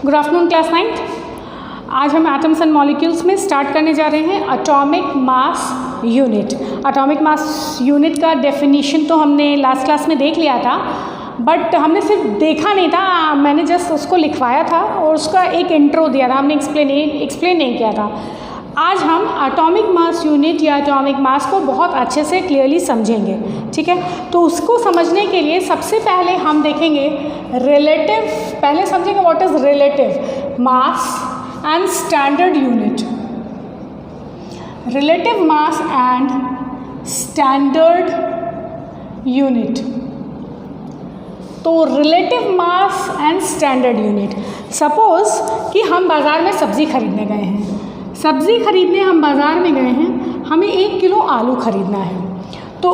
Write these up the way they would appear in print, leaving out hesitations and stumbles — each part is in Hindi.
Good afternoon class 9। आज हम एटम्स एंड मॉलिक्यूल्स में स्टार्ट करने जा रहे हैं atomic mass unit. Atomic mass unit का डेफिनेशन तो हमने लास्ट क्लास में देख लिया था, बट हमने सिर्फ देखा नहीं था, मैंने जस्ट उसको लिखवाया था और उसका एक इंट्रो दिया था, हमने एक्सप्लेन नहीं किया था। आज हम एटॉमिक मास यूनिट या एटॉमिक मास को बहुत अच्छे से क्लियरली समझेंगे, ठीक है। तो उसको समझने के लिए सबसे पहले हम देखेंगे रिलेटिव, पहले समझेंगे what is relative mass and standard unit. Relative mass and standard unit. तो relative mass and standard unit, suppose कि हम बाज़ार में सब्ज़ी खरीदने गए हैं, सब्ज़ी खरीदने हम बाज़ार में गए हैं, हमें 1 किलो आलू खरीदना है। तो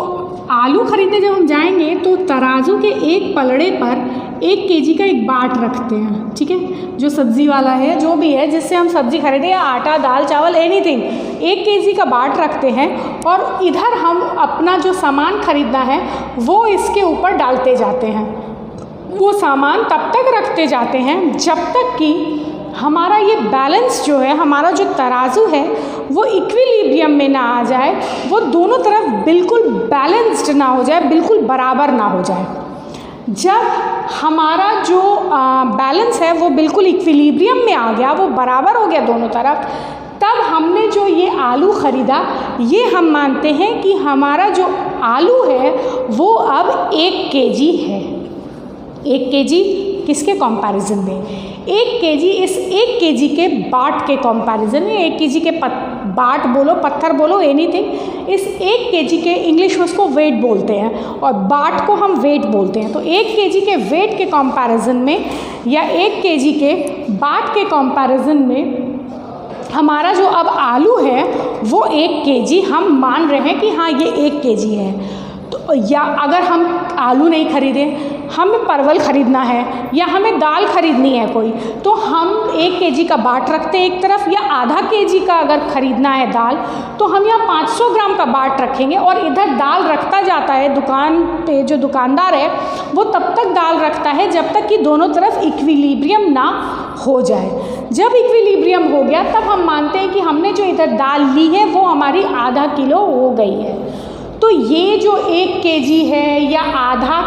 आलू खरीदने जब हम जाएंगे तो तराजू के एक पलड़े पर 1 केजी का एक बाट रखते हैं, ठीक है। जो सब्ज़ी वाला है, जो भी है जिससे हम सब्ज़ी खरीदें, या आटा दाल चावल एनीथिंग, 1 केजी का बाट रखते हैं और इधर हम अपना जो सामान खरीदना है वो इसके ऊपर डालते जाते हैं। वो सामान तब तक रखते जाते हैं जब तक कि हमारा ये बैलेंस जो है, हमारा जो तराजू है वो इक्विलिब्रियम में ना आ जाए, वो दोनों तरफ बिल्कुल बैलेंस्ड ना हो जाए, बिल्कुल बराबर ना हो जाए। जब हमारा जो बैलेंस है वो बिल्कुल इक्विलिब्रियम में आ गया, वो बराबर हो गया दोनों तरफ, तब हमने जो ये आलू ख़रीदा, ये हम मानते हैं कि हमारा जो आलू है वो अब 1 केजी है। 1 केजी किसके कंपैरिजन में? 1 केजी इस 1 केजी के बाट के कंपैरिजन में, 1 केजी के बाट बोलो, पत्थर बोलो, एनीथिंग, इस 1 केजी के इंग्लिश में उसको वेट बोलते हैं और बाट को हम वेट बोलते हैं। तो 1 केजी के वेट के कंपैरिजन में या 1 केजी के बाट के कंपैरिजन में हमारा जो अब आलू है वो 1 केजी हम मान रहे हैं कि हाँ ये 1 केजी है। तो या अगर हम आलू नहीं खरीदें, हमें परवल ख़रीदना है या हमें दाल खरीदनी है कोई, तो हम 1 केजी का बाट रखते हैं एक तरफ, या आधा केजी का अगर ख़रीदना है दाल तो हम यहाँ 500 ग्राम का बाट रखेंगे और इधर दाल रखता जाता है। दुकान पे जो दुकानदार है वो तब तक दाल रखता है जब तक कि दोनों तरफ इक्विलिब्रियम ना हो जाए। जब इक्विलिब्रियम हो गया तब हम मानते हैं कि हमने जो इधर दाल ली है वो हमारी आधा किलो हो गई है। तो ये जो 1 केजी है या आधा,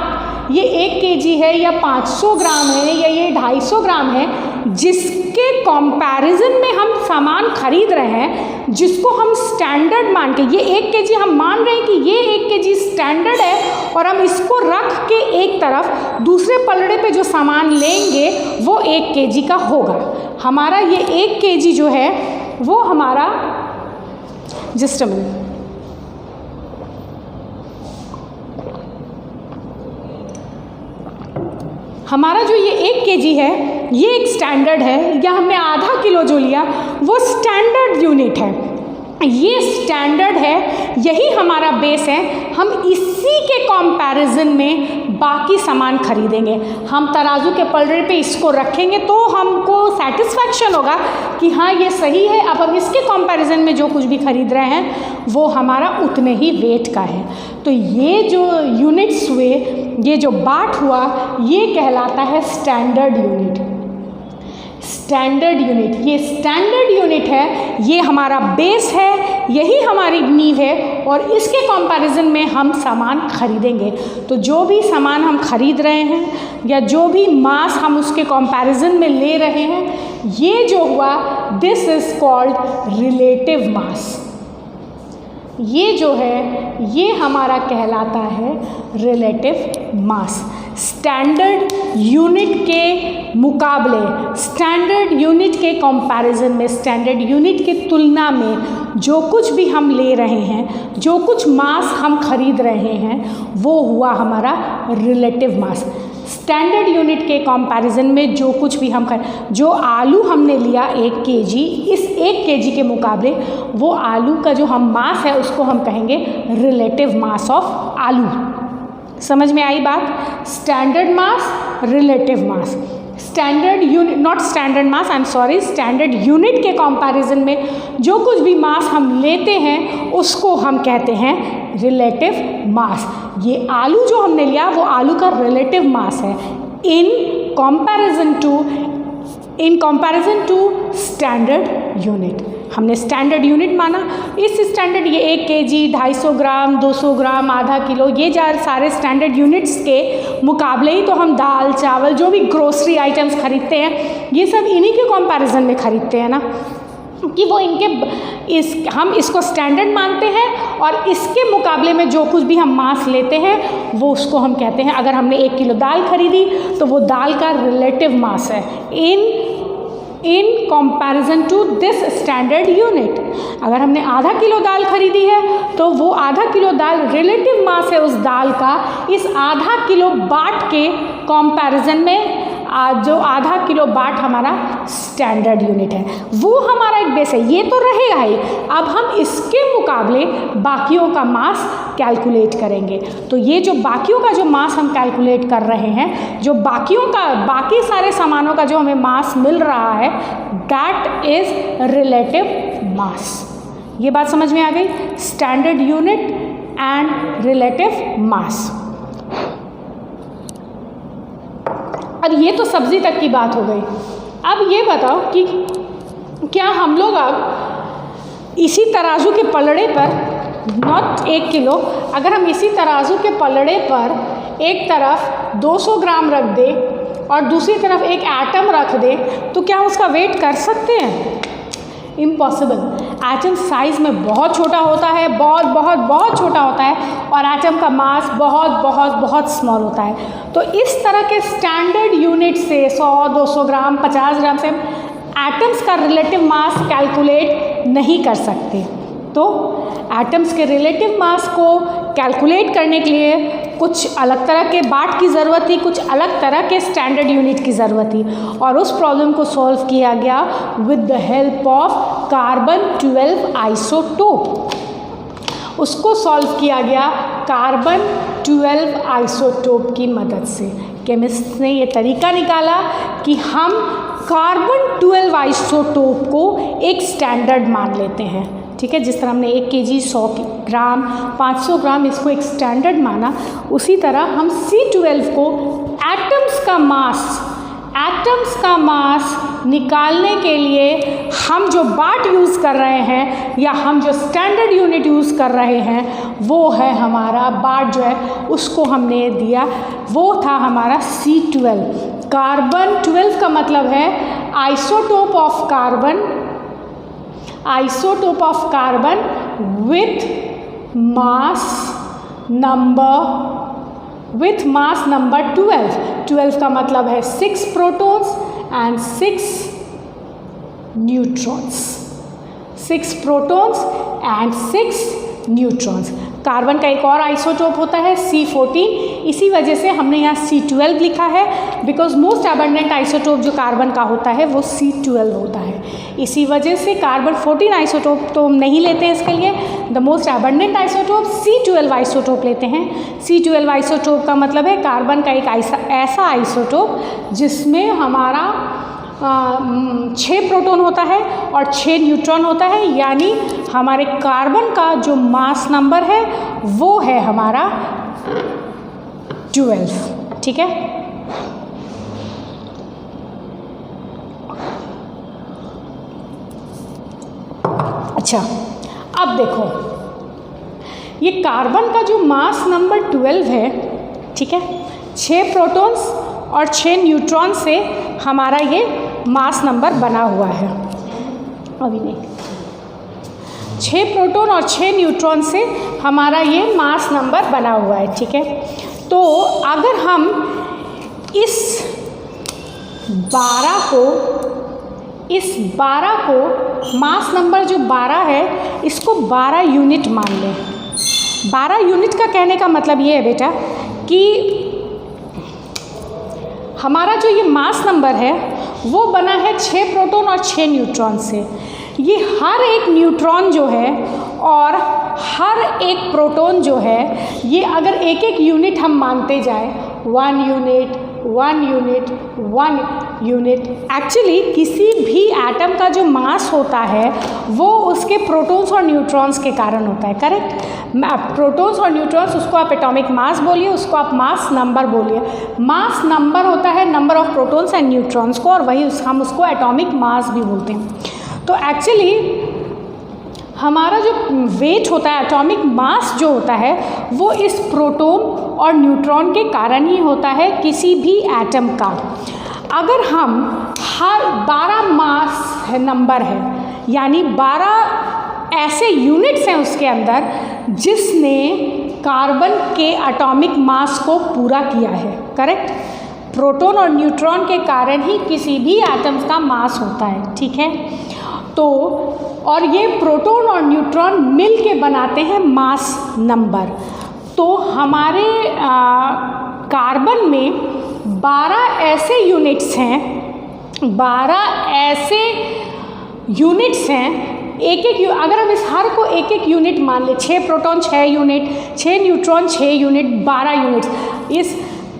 ये 1 केजी है या 500 ग्राम है या ये 250 ग्राम है, जिसके कंपैरिजन में हम सामान खरीद रहे हैं, जिसको हम स्टैंडर्ड मान के, ये 1 केजी हम मान रहे हैं कि ये 1 केजी स्टैंडर्ड है और हम इसको रख के एक तरफ दूसरे पलड़े पे जो सामान लेंगे वो 1 केजी का होगा। हमारा ये 1 केजी जो है वो हमारा, जस्ट अ मिनट, हमारा जो ये 1 केजी है ये एक स्टैंडर्ड है, या हमने आधा किलो जो लिया वो स्टैंडर्ड यूनिट है। ये स्टैंडर्ड है, यही हमारा बेस है। हम इसी के कंपैरिजन में बाकी सामान खरीदेंगे। हम तराजू के पलड़े पे इसको रखेंगे तो हमको सेटिस्फैक्शन होगा कि हाँ ये सही है। अब हम इसके कंपैरिजन में जो कुछ भी खरीद रहे हैं वो हमारा उतने ही वेट का है। तो ये जो यूनिट्स हुए, ये जो बाट हुआ, ये कहलाता है स्टैंडर्ड यूनिट। स्टैंडर्ड यूनिट, ये स्टैंडर्ड यूनिट है, ये हमारा बेस है, यही हमारी नींव है और इसके कंपैरिजन में हम सामान खरीदेंगे। तो जो भी सामान हम खरीद रहे हैं या जो भी मास हम उसके कंपैरिजन में ले रहे हैं, ये जो हुआ this is called relative mass. ये जो है ये हमारा कहलाता है रिलेटिव मास। स्टैंडर्ड यूनिट के मुकाबले, स्टैंडर्ड यूनिट के कंपैरिजन में, स्टैंडर्ड यूनिट की तुलना में जो कुछ भी हम ले रहे हैं, जो कुछ मास हम खरीद रहे हैं, वो हुआ हमारा रिलेटिव मास। स्टैंडर्ड यूनिट के कंपैरिजन में जो कुछ भी हम जो आलू हमने लिया 1 केजी, इस 1 केजी के मुकाबले वो आलू का जो हम मास है उसको हम कहेंगे रिलेटिव मास ऑफ आलू। समझ में आई बात? Standard mass, relative mass. Standard unit, not standard mass, I am sorry, standard unit के कंपैरिजन में जो कुछ भी मास हम लेते हैं उसको हम कहते हैं रिलेटिव मास। ये आलू जो हमने लिया वो आलू का रिलेटिव मास है in comparison to in comparison to standard unit. हमने स्टैंडर्ड यूनिट माना, इस स्टैंडर्ड ये 1 kg, 250 ग्राम, 200 ग्राम, आधा किलो, ये सारे स्टैंडर्ड यूनिट्स के मुकाबले ही तो हम दाल चावल जो भी ग्रोसरी आइटम्स खरीदते हैं ये सब इन्हीं के कंपैरिजन में खरीदते हैं ना, कि वो हम इसको स्टैंडर्ड मानते हैं और इसके मुकाबले में जो कुछ भी हम मास लेते हैं वो उसको हम कहते हैं। अगर हमने 1 किलो दाल खरीदी तो वो दाल का रिलेटिव मास है in comparison to this standard unit. अगर हमने आधा किलो दाल खरीदी है तो वो आधा किलो दाल रिलेटिव मास है उस दाल का इस आधा किलो बाट के कंपैरिजन में। जो आधा किलो बाट हमारा स्टैंडर्ड यूनिट है वो हमारा एक बेस है, ये तो रहेगा ही। अब हम इसके मुकाबले बाकियों का मास कैलकुलेट करेंगे। तो ये जो बाकियों का जो मास हम कैलकुलेट कर रहे हैं, जो बाकी सारे सामानों का जो हमें मास मिल रहा है, दैट इज रिलेटिव मास। ये बात समझ में आ गई, standard unit and relative mass. अब ये तो सब्जी तक की बात हो गई। अब ये बताओ कि क्या हम लोग अब इसी तराजू के पलड़े पर, नॉट 1 किलो, अगर हम इसी तराजू के पलड़े पर एक तरफ 200 ग्राम रख दें और दूसरी तरफ एक एटम रख दें तो क्या उसका वेट कर सकते हैं? इम्पॉसिबल। एटम साइज़ में बहुत छोटा होता है, बहुत छोटा होता है, और एटम का मास बहुत स्मॉल होता है। तो इस तरह के स्टैंडर्ड यूनिट से 100-200 ग्राम 50 ग्राम से एटम्स का रिलेटिव मास कैलकुलेट नहीं कर सकते। तो एटम्स के रिलेटिव मास को कैलकुलेट करने के लिए कुछ अलग तरह के बाट की ज़रूरत थी, कुछ अलग तरह के स्टैंडर्ड यूनिट की ज़रूरत थी, और उस प्रॉब्लम को सॉल्व किया गया with the help of carbon 12 isotope. उसको सॉल्व किया गया कार्बन 12 आइसोटोप की मदद से। केमिस्ट ने ये तरीका निकाला कि हम कार्बन 12 आइसोटोप को एक स्टैंडर्ड मान लेते हैं, ठीक है। जिस तरह हमने 1 kg, 100 ग्राम, 500 ग्राम इसको एक स्टैंडर्ड माना, उसी तरह हम C12 को एटम्स का मास निकालने के लिए हम जो बाट यूज़ कर रहे हैं या हम जो स्टैंडर्ड यूनिट यूज़ कर रहे हैं वो है हमारा बाट, जो है उसको हमने दिया, वो था हमारा C12। कार्बन 12 का मतलब है isotope of carbon with mass number 12। 12 का मतलब है 6 protons and 6 neutrons. 6 protons and 6 neutrons. Carbon का एक और आइसोटोप होता है C14, इसी वजह से हमने यहाँ C12 लिखा है, बिकॉज मोस्ट एबंडेंट आइसोटोप जो कार्बन का होता है वो C12 होता है। इसी वजह से कार्बन 14 आइसोटोप तो हम नहीं लेते हैं इसके लिए, the most abundant isotope C12 isotope लेते हैं। C12 आइसोटोप का मतलब है कार्बन का एक ऐसा आइसोटोप जिसमें हमारा 6 प्रोटॉन होता है और 6 न्यूट्रॉन होता है, यानी हमारे कार्बन का जो मास नंबर है वो है हमारा 12, ठीक है। अच्छा, अब देखो ये कार्बन का जो मास नंबर 12 है, ठीक है, 6 प्रोटॉन्स और 6 न्यूट्रॉन से हमारा ये मास नंबर बना हुआ है। अभी नहीं, 6 प्रोटॉन और 6 न्यूट्रॉन से हमारा ये मास नंबर बना हुआ है, ठीक है। तो अगर हम इस 12 को मास नंबर जो 12 है इसको 12 यूनिट मान लें। 12 यूनिट का कहने का मतलब ये है बेटा कि हमारा जो ये मास नंबर है वो बना है 6 प्रोटॉन और 6 न्यूट्रॉन से। ये हर एक न्यूट्रॉन जो है और हर एक प्रोटॉन जो है, ये अगर एक एक यूनिट हम मानते जाएं, 1 यूनिट, 1 यूनिट 1 यूनिट। एक्चुअली किसी भी एटम का जो मास होता है वो उसके प्रोटॉन्स और न्यूट्रॉन्स के कारण होता है, करेक्ट। प्रोटॉन्स और न्यूट्रॉन्स, उसको आप एटॉमिक मास बोलिए, उसको आप मास नंबर बोलिए। मास नंबर होता है number of protons and neutrons को, और वही हम उसको एटॉमिक मास भी बोलते हैं। तो एक्चुअली हमारा जो वेट होता है, एटॉमिक मास जो होता है, वो इस प्रोटॉन और न्यूट्रॉन के कारण ही होता है किसी भी एटम का। अगर हम हर 12 मास है नंबर है, यानी 12 ऐसे यूनिट्स हैं उसके अंदर जिसने कार्बन के एटॉमिक मास को पूरा किया है, करेक्ट। प्रोटॉन और न्यूट्रॉन के कारण ही किसी भी एटम्स का मास होता है, ठीक है। तो और ये प्रोटॉन और न्यूट्रॉन मिल के बनाते हैं मास नंबर। तो हमारे कार्बन में 12 ऐसे यूनिट्स हैं, 12 ऐसे यूनिट्स हैं। एक अगर हम इस हर को एक एक यूनिट मान ले, 6 proton 6 unit, 6 neutron 6 unit, 12 units. इस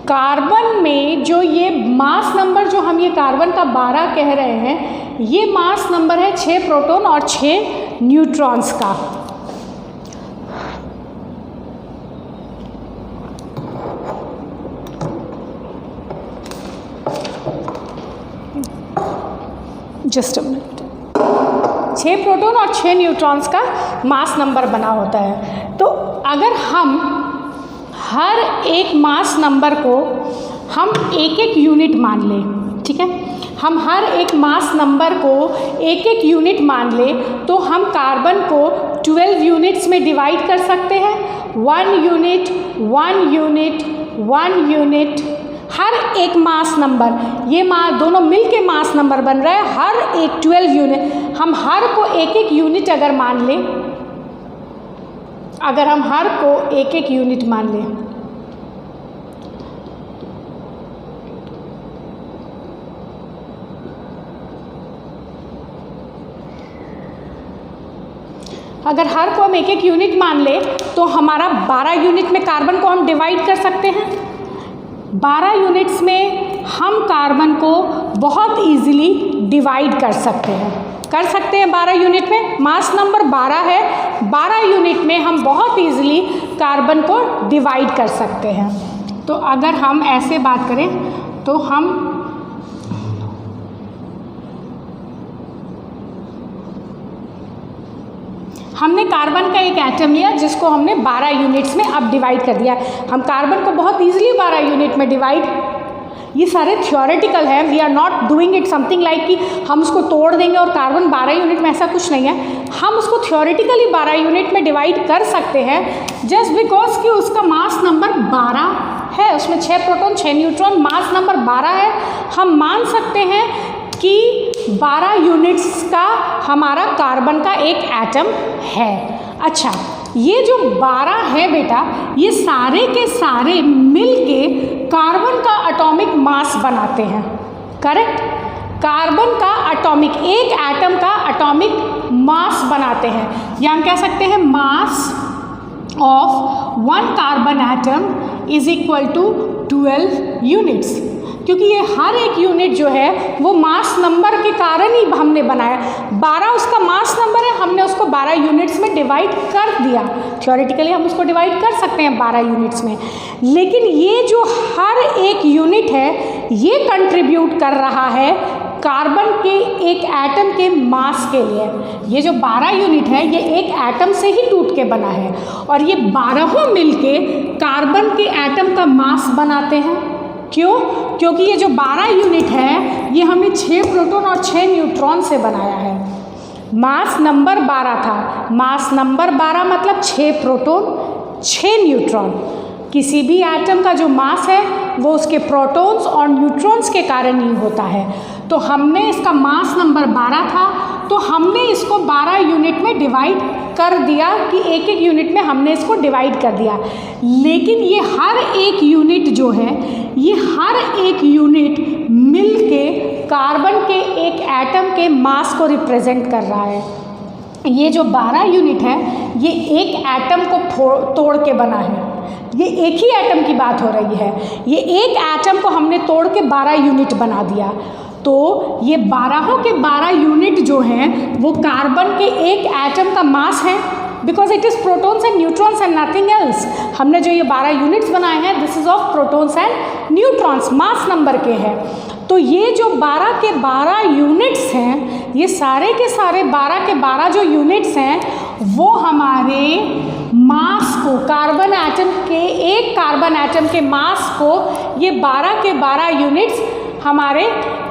कार्बन में जो ये मास नंबर जो हम ये कार्बन का 12 कह रहे हैं, ये मास नंबर है 6 प्रोटॉन और 6 न्यूट्रॉन्स का। Just a minute. 6 प्रोटॉन और 6 न्यूट्रॉन्स का मास नंबर बना होता है। तो अगर हम हर एक मास नंबर को हम एक एक यूनिट मान लें, ठीक है, हम हर एक मास नंबर को एक एक यूनिट मान लें, तो हम कार्बन को 12 यूनिट्स में डिवाइड कर सकते हैं। 1 यूनिट 1 यूनिट 1 यूनिट, हर एक मास नंबर, ये दोनों मिल के मास नंबर बन रहा है। हर एक 12 यूनिट, हम हर को एक एक यूनिट अगर मान लें, अगर हम हर को एक एक यूनिट मान लें, अगर हर को हम एक एक यूनिट मान ले, तो हमारा 12 यूनिट में कार्बन को हम डिवाइड कर सकते हैं। 12 यूनिट्स में हम कार्बन को बहुत इजीली डिवाइड कर सकते हैं 12 यूनिट में। मास नंबर 12 है, 12 यूनिट में हम बहुत इजीली कार्बन को डिवाइड कर सकते हैं। तो अगर हम ऐसे बात करें तो हमने कार्बन का एक एटम लिया जिसको हमने 12 यूनिट्स में अब डिवाइड कर दिया। हम कार्बन को बहुत इजीली 12 यूनिट में डिवाइड, ये सारे थियोरेटिकल हैं, we are not doing it something like कि हम उसको तोड़ देंगे और कार्बन 12 यूनिट में, ऐसा कुछ नहीं है। हम उसको थियोरेटिकली 12 यूनिट में डिवाइड कर सकते हैं जस्ट बिकॉज कि उसका मास नंबर 12 है, उसमें 6 प्रोटॉन 6 न्यूट्रॉन, मास नंबर 12 है। हम मान सकते हैं कि 12 यूनिट्स का हमारा कार्बन का एक एटम है। अच्छा, ये जो 12 है बेटा, ये सारे के सारे मिलके कार्बन का एटॉमिक मास बनाते हैं, करेक्ट। कार्बन का एटॉमिक, एक एटम का एटॉमिक मास बनाते हैं, या हम कह सकते हैं mass of 1 carbon atom is equal to 12 units, क्योंकि ये हर एक यूनिट जो है वो मास नंबर के कारण ही हमने बनाया। 12 उसका मास नंबर है, हमने उसको 12 यूनिट्स में डिवाइड कर दिया। थ्योरेटिकली हम उसको डिवाइड कर सकते हैं 12 यूनिट्स में, लेकिन ये जो हर एक यूनिट है ये कंट्रीब्यूट कर रहा है कार्बन के एक एटम के मास के लिए। ये जो 12 यूनिट है ये एक एटम से ही टूट के बना है, और ये 12 मिलके कार्बन के एटम का मास बनाते हैं। क्यों? क्योंकि ये जो 12 यूनिट है ये हमने 6 प्रोटॉन और 6 न्यूट्रॉन से बनाया है। मास नंबर 12 था, मास नंबर 12 मतलब 6 प्रोटॉन 6 न्यूट्रॉन। किसी भी एटम का जो मास है वो उसके प्रोटॉन्स और न्यूट्रॉन्स के कारण ही होता है। तो हमने इसका मास नंबर 12 था, तो हमने इसको 12 यूनिट में डिवाइड कर दिया कि एक एक यूनिट में हमने इसको डिवाइड कर दिया। लेकिन ये हर एक यूनिट जो है, ये हर एक यूनिट मिलके कार्बन के एक एटम के मास को रिप्रेजेंट कर रहा है। ये जो 12 यूनिट है ये एक एटम को तोड़ के बना है। ये एक ही एटम की बात हो रही है। ये एक एटम को हमने तोड़ के 12 यूनिट बना दिया, तो ये 12 के 12 यूनिट जो हैं वो कार्बन के एक एटम का मास है, because it is protons and neutrons and nothing else. हमने जो ये 12 यूनिट्स बनाए हैं, this is of protons and neutrons, mass number के हैं। तो ये जो 12 के 12 यूनिट्स हैं, ये सारे के सारे 12 के 12 जो यूनिट्स हैं वो हमारे मास को, कार्बन एटम के एक कार्बन एटम के मास को, ये 12 के 12 यूनिट्स हमारे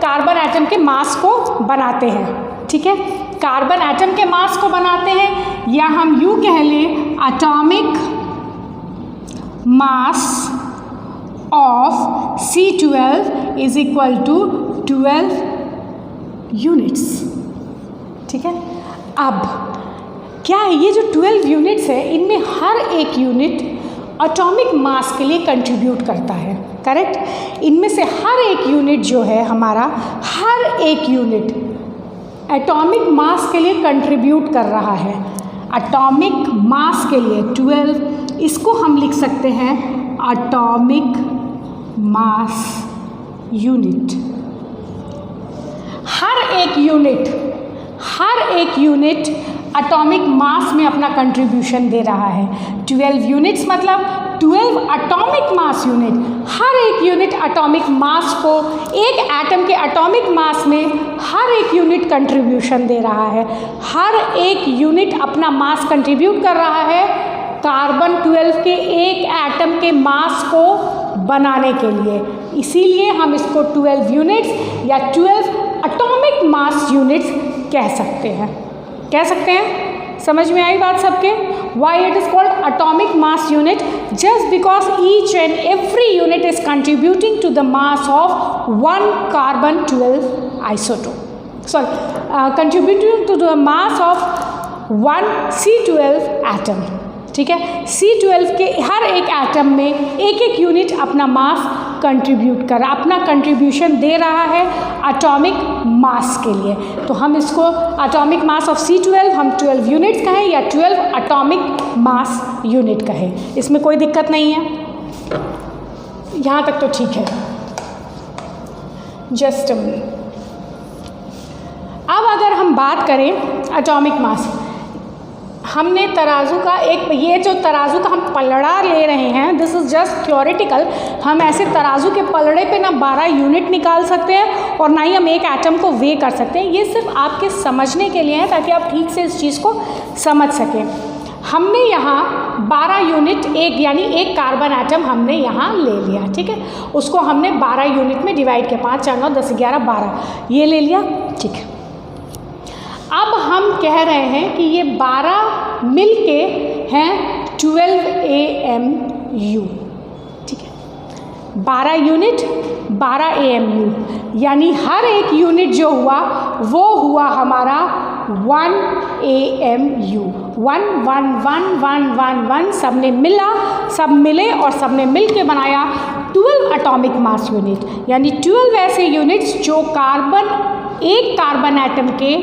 कार्बन एटम के मास को बनाते हैं। ठीक है, कार्बन एटम के मास को बनाते हैं, या हम यूँ कह लें atomic mass of C12 is equal to 12 units. ठीक है, अब क्या है, ये जो 12 यूनिट्स है इनमें हर एक यूनिट एटॉमिक मास के लिए कंट्रीब्यूट करता है, करेक्ट। इनमें से हर एक यूनिट जो है हमारा, हर एक यूनिट एटॉमिक मास के लिए कंट्रीब्यूट कर रहा है। एटॉमिक मास के लिए 12, इसको हम लिख सकते हैं एटॉमिक मास यूनिट। हर एक यूनिट एटॉमिक मास में अपना कंट्रीब्यूशन दे रहा है। 12 यूनिट्स मतलब 12 एटॉमिक मास यूनिट। हर एक यूनिट एटॉमिक मास को, एक एटम के एटॉमिक मास में हर एक यूनिट कंट्रीब्यूशन दे रहा है। हर एक यूनिट अपना मास कंट्रीब्यूट कर रहा है कार्बन 12 के एक एटम के मास को बनाने के लिए। इसीलिए हम इसको 12 यूनिट्स या 12 एटॉमिक मास यूनिट्स कह सकते हैं। समझ में आई बात सबके? Why it is called atomic mass unit? Just because each and every unit is contributing to the mass of one carbon 12 isotope, contributing to the mass of one C12 atom. ठीक है, C12 के हर एक एटम में एक एक यूनिट अपना मास कंट्रीब्यूट कर रहा, अपना कंट्रीब्यूशन दे रहा है एटॉमिक मास के लिए। तो हम इसको एटॉमिक मास ऑफ C12 हम 12 यूनिट्स कहें या 12 एटॉमिक मास यूनिट कहें, इसमें कोई दिक्कत नहीं है। यहाँ तक तो ठीक है। जस्ट अब अगर हम बात करें एटॉमिक मास, हमने तराजू का ये जो तराजू का हम पलड़ा ले रहे हैं, दिस इज़ जस्ट थ्योरेटिकल। हम ऐसे तराजू के पलड़े पे ना 12 यूनिट निकाल सकते हैं और ना ही हम एक एटम को वे कर सकते हैं। ये सिर्फ आपके समझने के लिए है ताकि आप ठीक से इस चीज़ को समझ सकें। हमने यहाँ 12 यूनिट, एक यानी एक कार्बन एटम हमने यहाँ ले लिया। ठीक है, उसको हमने 12 यूनिट में डिवाइड किया, 5, 4, 9, 10, 11, 12 ये ले लिया। ठीक है, अब हम कह रहे हैं कि ये 12 मिल के हैं 12 AMU। ठीक है, 12 यूनिट 12 AMU, यानी हर एक यूनिट जो हुआ वो हुआ हमारा 1 AMU। 1 1 1 1 1 1 सब ने मिला, सब मिले और सब ने मिल के बनाया 12 एटॉमिक मास यूनिट, यानी 12 ऐसे यूनिट्स जो एक कार्बन एटम के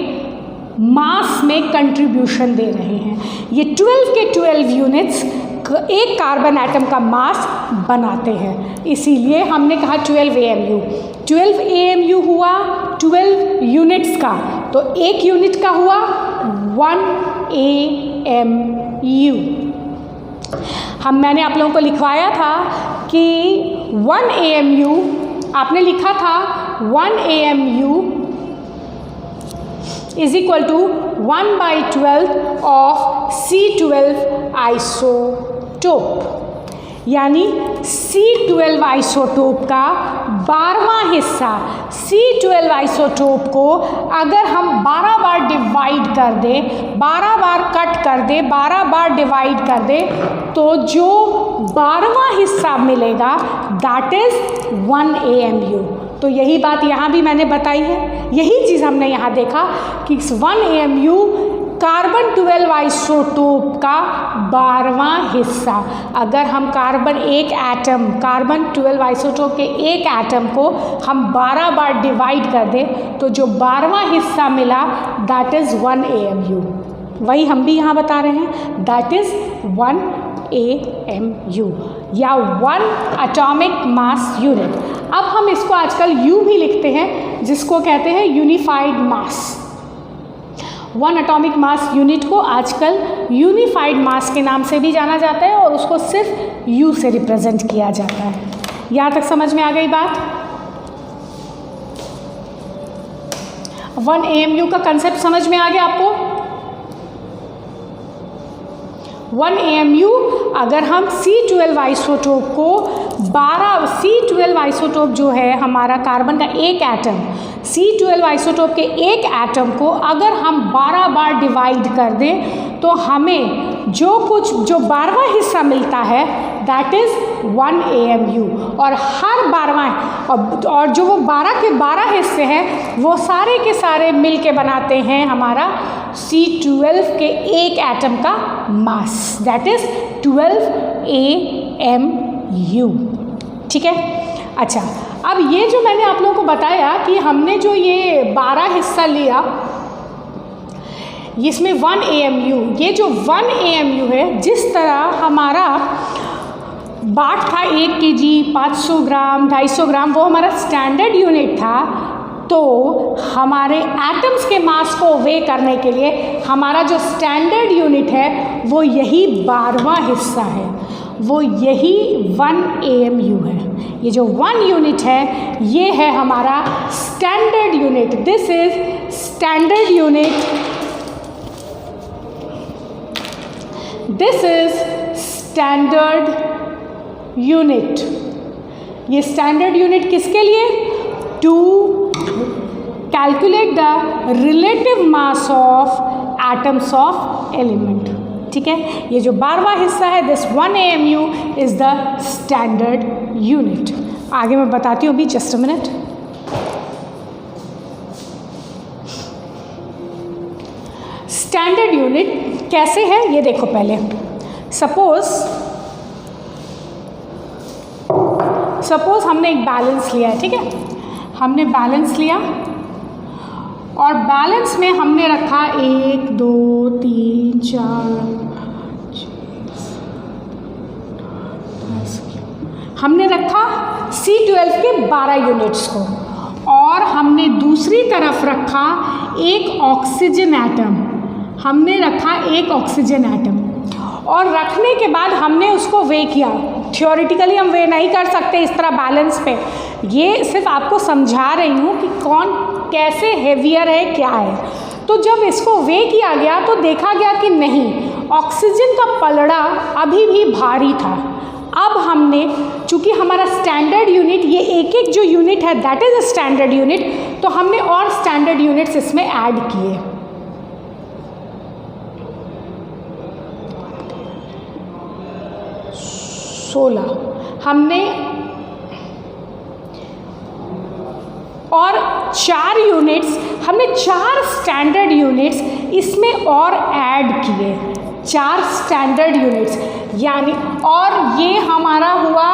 मास में कंट्रीब्यूशन दे रहे हैं। ये 12 के 12 यूनिट्स एक कार्बन एटम का मास बनाते हैं, इसीलिए हमने कहा 12 AMU। 12 AMU हुआ 12 यूनिट्स का, तो एक यूनिट का हुआ 1 AMU। मैंने आप लोगों को लिखवाया था कि 1 AMU, आपने लिखा था 1 AMU is equal to 1/12 of C12 isotope, यानी C12 आइसोटोप का 12वां हिस्सा। C12 आइसोटोप को अगर हम 12 बार डिवाइड कर दें, 12 बार कट कर दें, 12 बार डिवाइड कर दें, तो जो 12वां हिस्सा मिलेगा दैट इज़ 1 AMU। तो यही बात यहाँ भी मैंने बताई है, यही चीज़ हमने यहाँ देखा कि 1 AMU कार्बन 12 आइसोटोप का 12वां हिस्सा। अगर हम कार्बन 12 आइसोटोप के एक एटम को हम 12 बार डिवाइड कर दें, तो जो 12वां हिस्सा मिला दैट इज़ 1 AMU। वही हम भी यहाँ बता रहे हैं, दैट इज़ 1 AMU या 1 एटॉमिक मास यूनिट। अब हम इसको आजकल U भी लिखते हैं, जिसको कहते हैं यूनिफाइड मास। 1 एटॉमिक मास यूनिट को आजकल यूनिफाइड मास के नाम से भी जाना जाता है और उसको सिर्फ U से रिप्रेजेंट किया जाता है। यहाँ तक समझ में आ गई बात? 1 AMU का कंसेप्ट समझ में आ गया आपको? 1 AMU अगर हम C12 आइसोटोप को 12 C12 आइसोटोप जो है हमारा कार्बन का एक एटम, C12 आइसोटोप के एक एटम को अगर हम 12 बार डिवाइड कर दें तो हमें जो 12वां हिस्सा मिलता है दैट इज़ 1 AMU। और हर 12वां और जो वो 12 के 12 हिस्से हैं वो सारे के सारे मिल के बनाते हैं हमारा C12 के एक एटम का मास, दैट इज़ 12 AMU। ठीक है? अच्छा, अब ये जो मैंने आप लोगों को बताया कि हमने जो ये 12 हिस्सा लिया इसमें 1 AMU, ये जो 1 AMU है, जिस तरह हमारा बाट था 1 kg, 500 ग्राम, 250 ग्राम, वो हमारा स्टैंडर्ड यूनिट था, तो हमारे एटम्स के मास को वे करने के लिए हमारा जो स्टैंडर्ड यूनिट है वो यही 12वां हिस्सा है, वो यही 1 AMU है। ये जो 1 यूनिट है ये है हमारा standard unit. This is standard unit. This is standard unit. ये स्टैंडर्ड यूनिट किसके लिए? To calculate the relative mass of atoms of element. ठीक है? ये जो 12वां हिस्सा है this 1 AMU is the standard unit. आगे मैं बताती हूँ अभी, just a minute. Standard unit कैसे है ये देखो पहले। सपोज हमने एक बैलेंस लिया है, ठीक है? हमने बैलेंस लिया और बैलेंस में हमने रखा 1 2 3 4 हमने रखा C12 के 12 यूनिट्स को, और हमने दूसरी तरफ रखा एक ऑक्सीजन एटम, हमने रखा एक ऑक्सीजन एटम, और रखने के बाद हमने उसको वे किया। थ्योरेटिकली हम वे नहीं कर सकते इस तरह बैलेंस पे, ये सिर्फ आपको समझा रही हूँ कि कौन कैसे हेवियर है क्या है। तो जब इसको वे किया गया तो देखा गया कि नहीं, ऑक्सीजन का पलड़ा अभी भी भारी था। अब हमने, चूँकि हमारा स्टैंडर्ड यूनिट ये एक जो यूनिट है that is a standard unit, तो हमने और स्टैंडर्ड यूनिट्स इसमें ऐड किए। हमने और 4 यूनिट्स, हमने 4 स्टैंडर्ड यूनिट्स इसमें और ऐड किए, 4 स्टैंडर्ड यूनिट्स यानी, और ये हमारा हुआ,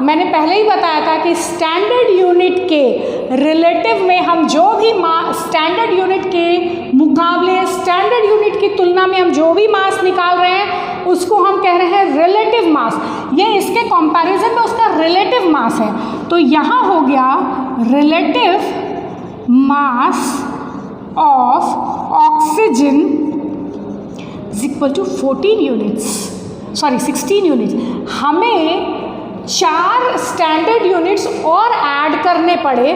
मैंने पहले ही बताया था कि स्टैंडर्ड यूनिट के रिलेटिव में हम जो भी स्टैंडर्ड यूनिट के मुकाबले, स्टैंडर्ड यूनिट की तुलना में हम जो भी मास निकाल रहे हैं उसको हम कह रहे हैं रिलेटिव मास। ये इसके कंपैरिजन में उसका रिलेटिव मास है। तो यहाँ हो गया relative mass of oxygen is equal to 14 units, sorry 16 units. हमें 4 स्टैंडर्ड यूनिट्स और ऐड करने पड़े,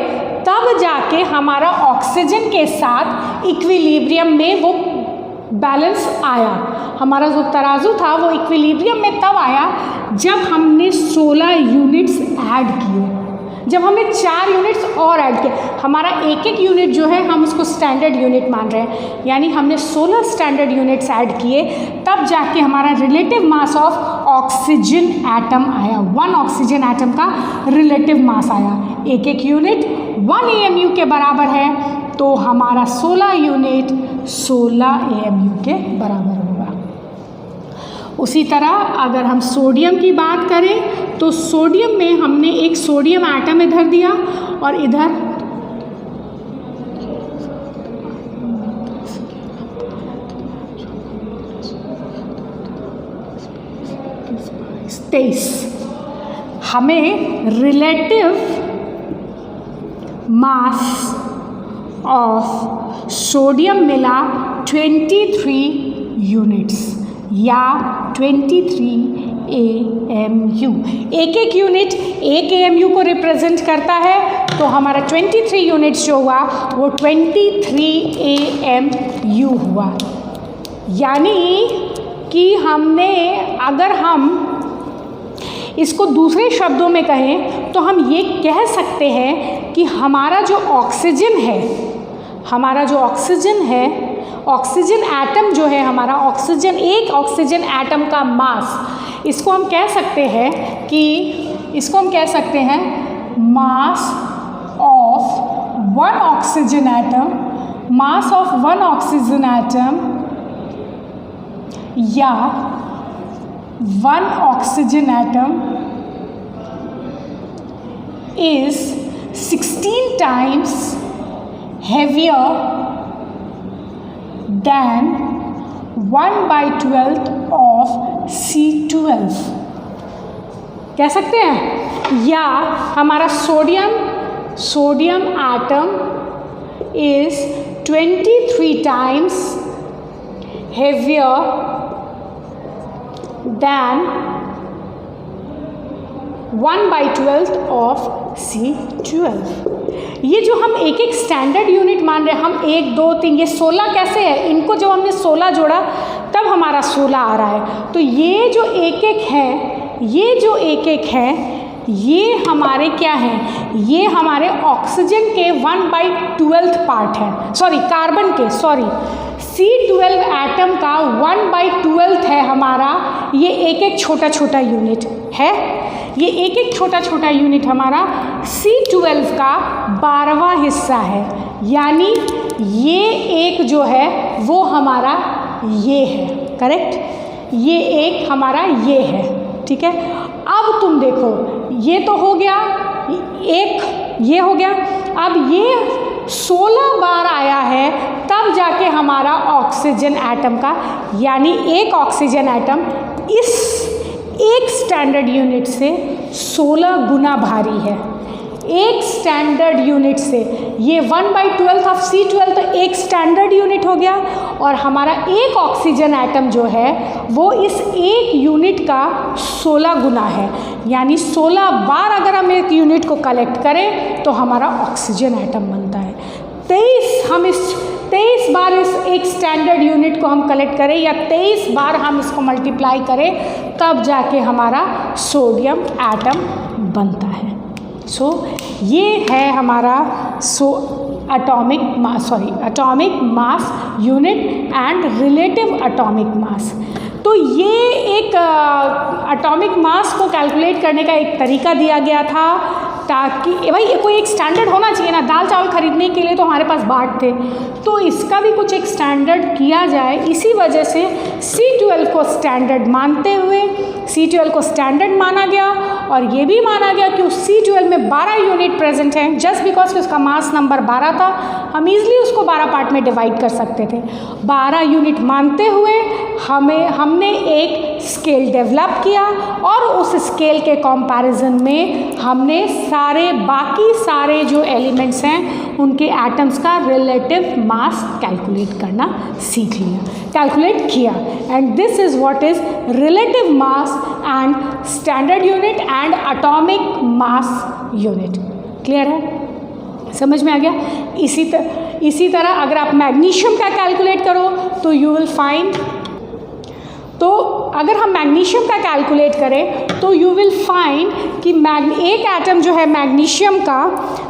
तब जाके हमारा ऑक्सीजन के साथ इक्विलिब्रियम में वो बैलेंस आया। हमारा जो तराजू था वो इक्विलिब्रियम में तब आया जब हमने 16 यूनिट्स ऐड किए, जब हमने 4 यूनिट्स और ऐड किए। हमारा एक यूनिट जो है हम उसको स्टैंडर्ड यूनिट मान रहे हैं, यानी हमने 16 स्टैंडर्ड यूनिट्स ऐड किए, तब जाके हमारा relative mass of oxygen atom आया। 1 ऑक्सीजन एटम का रिलेटिव मास आया। एक यूनिट 1 AMU के बराबर है, तो हमारा 16 यूनिट 16 AMU के बराबर होगा। उसी तरह अगर हम सोडियम की बात करें तो सोडियम में हमने एक सोडियम एटम इधर दिया और इधर 23। हमें रिलेटिव मास ऑफ सोडियम मिला 23 यूनिट्स या 23 AMU। एक एक यूनिट एक AMU को रिप्रेजेंट करता है, तो हमारा 23 यूनिट्स जो हुआ वो 23 AMU हुआ। यानी कि हमने, अगर हम इसको दूसरे शब्दों में कहें तो हम ये कह सकते हैं कि हमारा जो ऑक्सीजन है, ऑक्सीजन एटम जो है हमारा, ऑक्सीजन, एक ऑक्सीजन एटम का मास, इसको हम कह सकते हैं mass of one oxygen atom, mass of one oxygen atom या one oxygen atom is 16 times heavier than 1/12 of C12। कह सकते हैं, या हमारा sodium atom is 23 times heavier than 1/12 of C12। ये जो हम एक एक स्टैंडर्ड यूनिट मान रहे हैं, हम 1 2 3, ये 16 कैसे है, इनको जब हमने 16 जोड़ा तब हमारा 16 आ रहा है। तो ये जो एक एक है ये हमारे क्या हैं, ये हमारे ऑक्सीजन के 1/12 पार्ट है, कार्बन के, C12 एटम का 1/12 है हमारा, ये एक एक छोटा यूनिट है, ये एक एक छोटा यूनिट हमारा C12 का 12वां हिस्सा है। यानी ये एक जो है वो हमारा ये है, करेक्ट, ये एक हमारा ये है, ठीक है। अब तुम देखो, ये तो हो गया एक, ये हो गया, अब ये 16 बार आया है तब जाके हमारा ऑक्सीजन एटम का, यानी एक ऑक्सीजन एटम इस एक स्टैंडर्ड यूनिट से 16 गुना भारी है। एक स्टैंडर्ड यूनिट से ये 1/12 ऑफ C12 तो एक स्टैंडर्ड यूनिट हो गया, और हमारा एक ऑक्सीजन एटम जो है वो इस एक यूनिट का 16 गुना है। यानी 16 बार अगर हम एक यूनिट को कलेक्ट करें तो हमारा ऑक्सीजन एटम बनता है। 23 बार इस एक स्टैंडर्ड यूनिट को हम कलेक्ट करें, या 23 बार हम इसको मल्टीप्लाई करें, तब जाके हमारा सोडियम एटम बनता है। ये है हमारा atomic mass unit and relative atomic mass. तो ये एक एटॉमिक मास को कैलकुलेट करने का एक तरीका दिया गया था, ताकि भाई कोई एक स्टैंडर्ड होना चाहिए ना, दाल चावल खरीदने के लिए तो हमारे पास बाट थे, तो इसका भी कुछ एक स्टैंडर्ड किया जाए। इसी वजह से C12 को स्टैंडर्ड मानते हुए C12 को स्टैंडर्ड माना गया, और ये भी माना गया कि उस C12 में 12 यूनिट प्रेजेंट हैं, जस्ट बिकॉज कि उसका मास नंबर 12 था, हम ईजिली उसको 12 पार्ट में डिवाइड कर सकते थे। 12 यूनिट मानते हुए हमने एक स्केल डेवलप किया, और उस स्केल के कंपैरिजन में हमने बाकी सारे जो एलिमेंट्स हैं उनके एटम्स का रिलेटिव मास कैलकुलेट करना सीख लिया, कैलकुलेट किया। And this is what is relative mass and standard unit and atomic mass unit. Clear है, समझ में आ गया। इसी तरह अगर आप मैग्नीशियम का कैलकुलेट करो तो यू विल फाइंड, तो अगर हम मैग्नीशियम का कैलकुलेट करें तो यू विल फाइंड कि एक एटम जो है मैग्नीशियम का,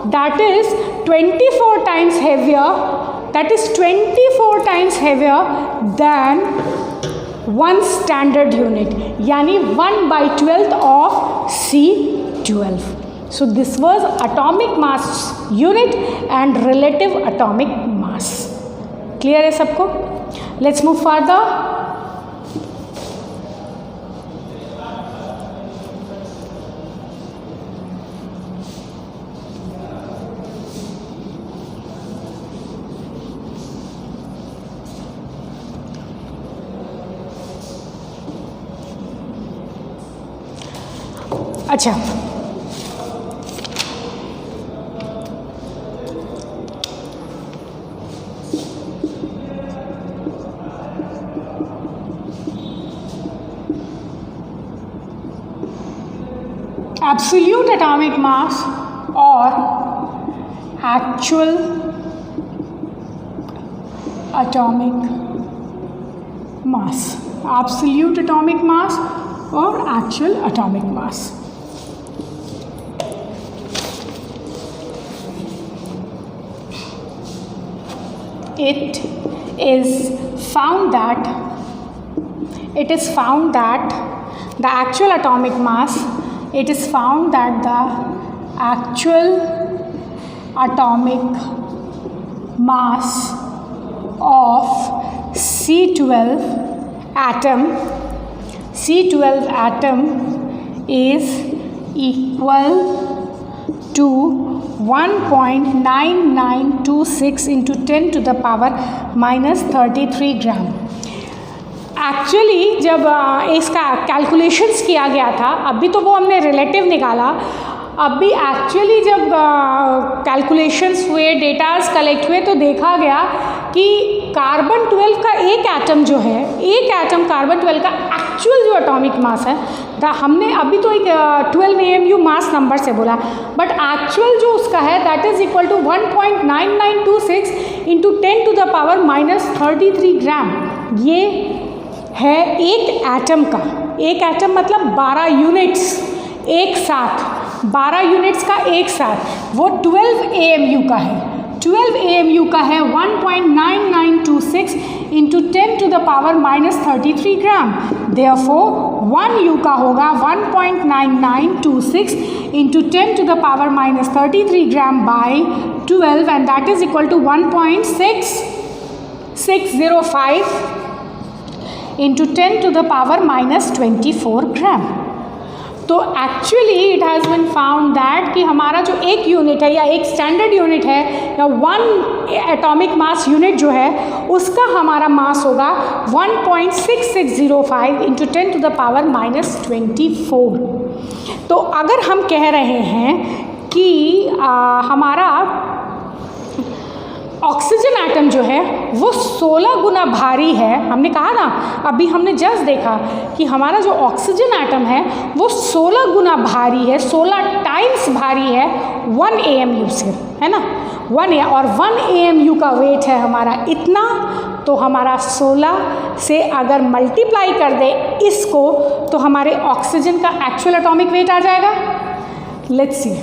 that is 24 times heavier than 1 standard unit, यानी 1/12 of C12। So this was atomic mass unit and relative atomic mass. Clear है सबको? Let's move further. अच्छा, एब्सोल्यूट एटॉमिक मास और actual atomic mass, absolute atomic mass और actual atomic mass. It is found that the actual atomic mass, it is found that the actual atomic mass of C12 atom is equal to 1.9926 into 10 to the power minus 33 gram. Actually जब इसका कैलकुलेशंस किया गया था, अभी तो वो हमने रिलेटिव निकाला, अभी एक्चुअली जब कैलकुलेशंस हुए, डेटाज कलेक्ट हुए, तो देखा गया कि कार्बन 12 का एक एटम जो है, एक एटम कार्बन 12 का एक्चुअल जो एटॉमिक मास है, हमने अभी तो एक 12 AMU मास नंबर से बोला, बट एक्चुअल जो उसका है that is equal to 1.9926 into 10 to the power minus 33 gram. ये है एक एटम का, एक एटम मतलब 12 यूनिट्स एक साथ, 12 यूनिट्स का एक साथ, वो 12 AMU का है, 12 AMU का है 1.9926 into 10 to the power minus 33 gram. Therefore 1 U का होगा 1.9926 into 10 to the power minus 33 gram by 12 and that is equal to 1.6605 into 10 to the power minus 24 gram. तो actually it has been found that कि हमारा जो एक यूनिट है या एक स्टैंडर्ड यूनिट है या 1 एटॉमिक मास यूनिट जो है, उसका हमारा मास होगा 1.6605 into 10 to the power minus 24. तो अगर हम कह रहे हैं कि हमारा ऑक्सीजन एटम जो है वो 16 गुना भारी है, हमने कहा ना, अभी हमने जस्ट देखा कि हमारा जो ऑक्सीजन एटम है वो 16 गुना भारी है, 16 टाइम्स भारी है 1 AMU से, है ना, 1 AMU का वेट है हमारा इतना, तो हमारा 16 से अगर मल्टीप्लाई कर दे इसको तो हमारे ऑक्सीजन का एक्चुअल एटॉमिक वेट आ जाएगा. Let's see.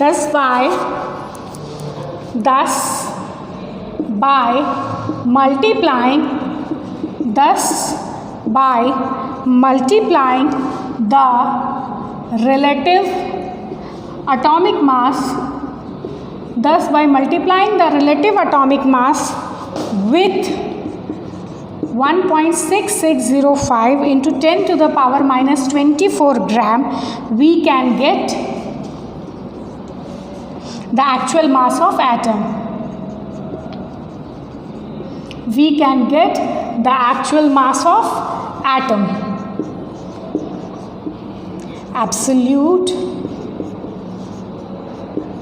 Thus by multiplying the relative atomic mass with 1.6605 into 10 to the power minus 24 gram, we can get the actual mass of atom. We can get the actual mass of atom. Absolute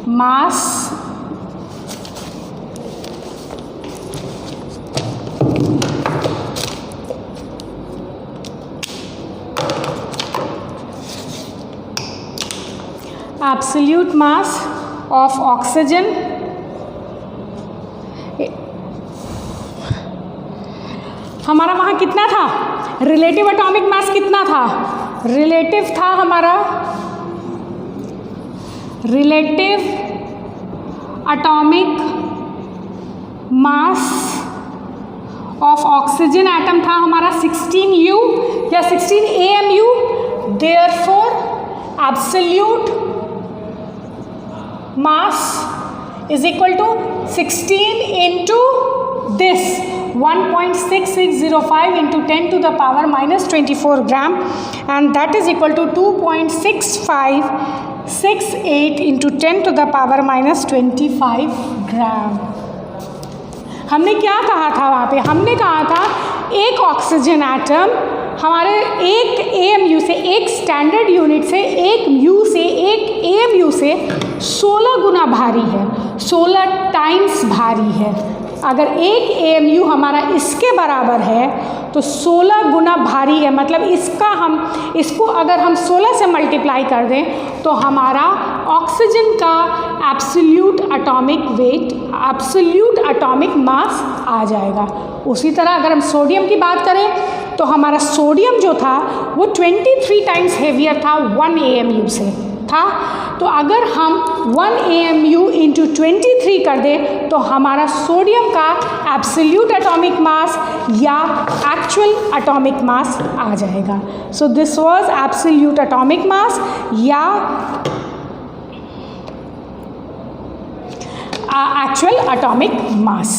mass of oxygen हमारा वहाँ कितना था, रिलेटिव एटॉमिक मास कितना था, रिलेटिव था हमारा, relative atomic mass of oxygen atom था हमारा 16U या 16 AMU. Therefore absolute mass is equal to 16 into this 1.6605 into 10 to the power minus 24 gram, and that is equal to 2.6568 into 10 to the power minus 25 gram. हमने क्या कहा था वहाँ पे? हमने कहा था एक ऑक्सीजन एटम हमारे एक AMU से, एक स्टैंडर्ड यूनिट से, एक AMU से 16 गुना भारी है, 16 टाइम्स भारी है। अगर एक AMU हमारा इसके बराबर है तो 16 गुना भारी है, मतलब इसको अगर हम 16 से मल्टीप्लाई कर दें तो हमारा ऑक्सीजन का absolute atomic weight, absolute atomic mass आ जाएगा। उसी तरह अगर हम सोडियम की बात करें तो हमारा सोडियम जो था वो 23 टाइम्स हेवियर था 1 AMU से था। तो अगर हम 1 AMU इंटू 23 कर दें तो हमारा सोडियम का एब्सोल्यूट एटॉमिक मास या एक्चुअल एटॉमिक मास आ जाएगा। So this was absolute atomic मास या एक्चुअल एटॉमिक मास।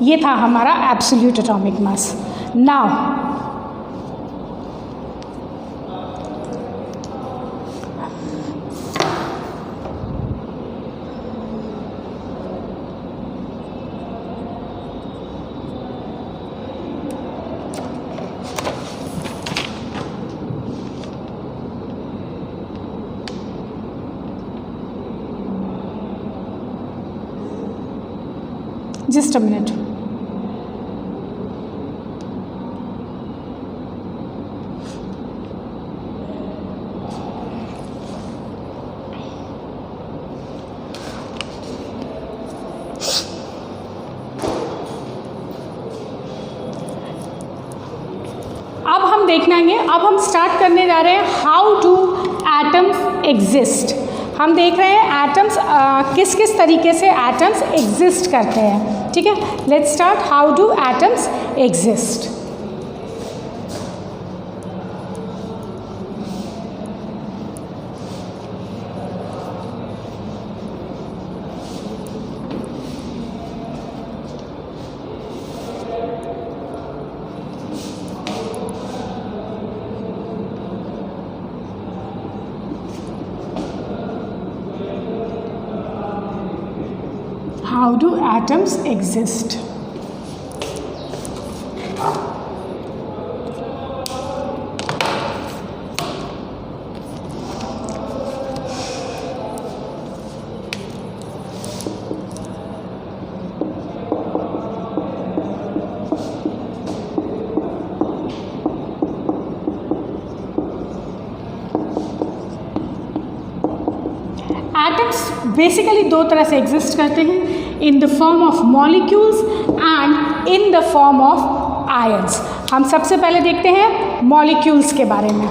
ये था हमारा absolute atomic mass. Now just a minute. अब हम देखनेंगे, अब हम स्टार्ट करने जा रहे हैं हाउ डू एटम्स एग्जिस्ट। हम देख रहे हैं एटम्स किस किस तरीके से एटम्स एग्जिस्ट करते हैं। ठीक है, let's start. How do atoms exist. How do atoms exist? Atoms basically दो तरह से एग्जिस्ट करते हैं, in the form of molecules and in the form of ions. हम सबसे पहले देखते हैं मॉलिक्यूल्स के बारे में।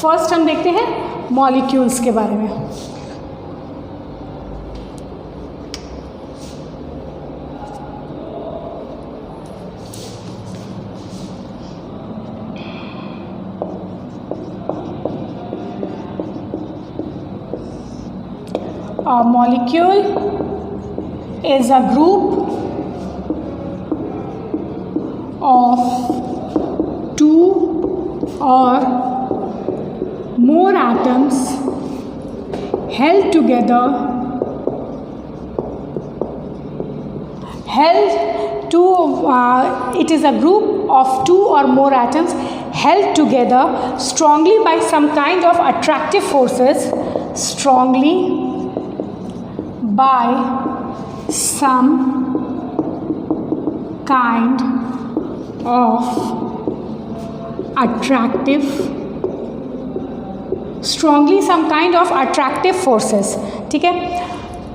फर्स्ट हम देखते हैं मॉलिक्यूल्स के बारे में। A molecule is a group of two or more atoms held together, it is a group of two or more atoms held together strongly by some kind of attractive forces, strongly by some kind of attractive, strongly some kind of attractive forces। ठीक है,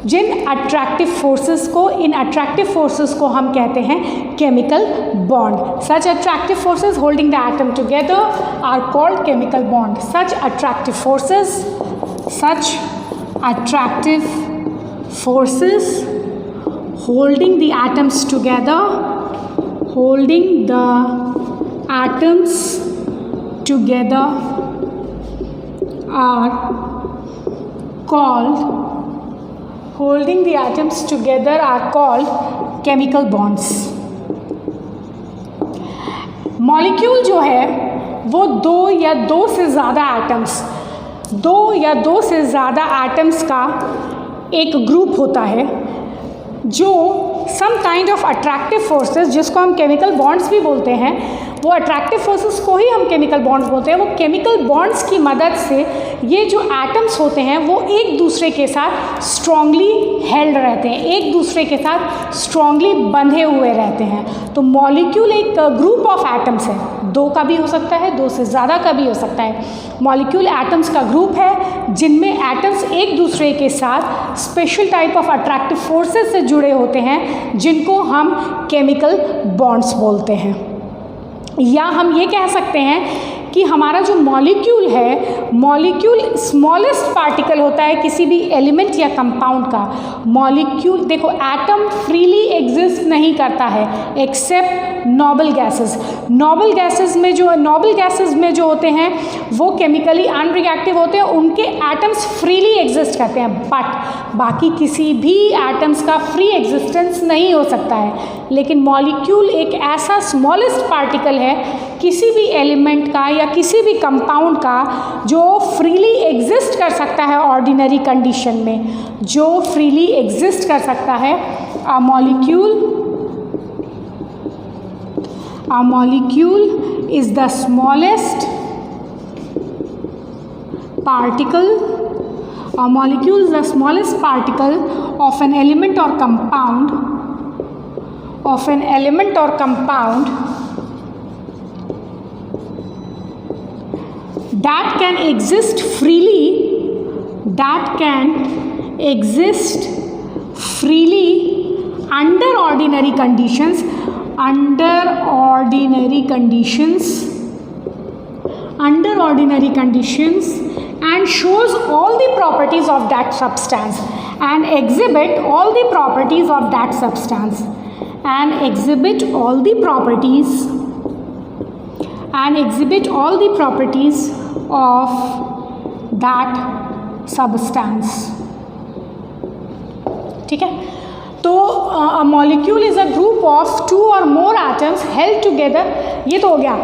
जिन अट्रैक्टिव फोर्सेस को, इन अट्रैक्टिव फोर्सेस को हम कहते हैं chemical bond. Such attractive forces holding the atom together are called chemical bond. Such attractive forces, such attractive forces holding the atoms together, holding the atoms together are called, holding the atoms together are called chemical bonds। Molecule जो है वो दो या दो से ज़्यादा एटम्स का एक ग्रुप होता है जो some kind of attractive forces, जिसको हम केमिकल बॉन्ड्स भी बोलते हैं, वो अट्रैक्टिव फोर्सेस को ही हम केमिकल बॉन्ड्स बोलते हैं। वो केमिकल बॉन्ड्स की मदद से ये जो एटम्स होते हैं वो एक दूसरे के साथ स्ट्रांगली हेल्ड रहते हैं, एक दूसरे के साथ स्ट्रांगली बंधे हुए रहते हैं। तो मॉलिक्यूल एक ग्रुप ऑफ एटम्स है, दो का भी हो सकता है, दो से ज़्यादा का भी हो सकता है। मॉलिक्यूल एटम्स का ग्रुप है जिनमें एटम्स एक दूसरे के साथ special type of attractive forces से जुड़े होते हैं, जिनको हम केमिकल बॉन्ड्स बोलते हैं। या हम ये कह सकते हैं कि हमारा जो मॉलिक्यूल है, मॉलिक्यूल स्मॉलेस्ट पार्टिकल होता है किसी भी एलिमेंट या कंपाउंड का। मॉलिक्यूल देखो, एटम फ्रीली एग्जिस्ट नहीं करता है except noble gases. Noble gases में जो होते हैं वो केमिकली अनरिएक्टिव होते हैं, उनके एटम्स फ्रीली एग्जिस्ट करते हैं, बट बाकी किसी भी एटम्स का फ्री एग्जिस्टेंस नहीं हो सकता है। लेकिन मॉलिक्यूल एक ऐसा स्मॉलेस्ट पार्टिकल है किसी भी एलिमेंट का या किसी भी कंपाउंड का जो फ्रीली एग्जिस्ट कर सकता है ऑर्डिनरी कंडीशन में, जो फ्रीली एग्जिस्ट कर सकता है। A molecule is the smallest particle, a molecule is the smallest particle of an element or compound, that can exist freely under ordinary conditions and shows all the properties of that substance and exhibit all the properties of that substance of that substance। ठीक है, तो a molecule is a group of two or more atoms held together। ये तो हो गया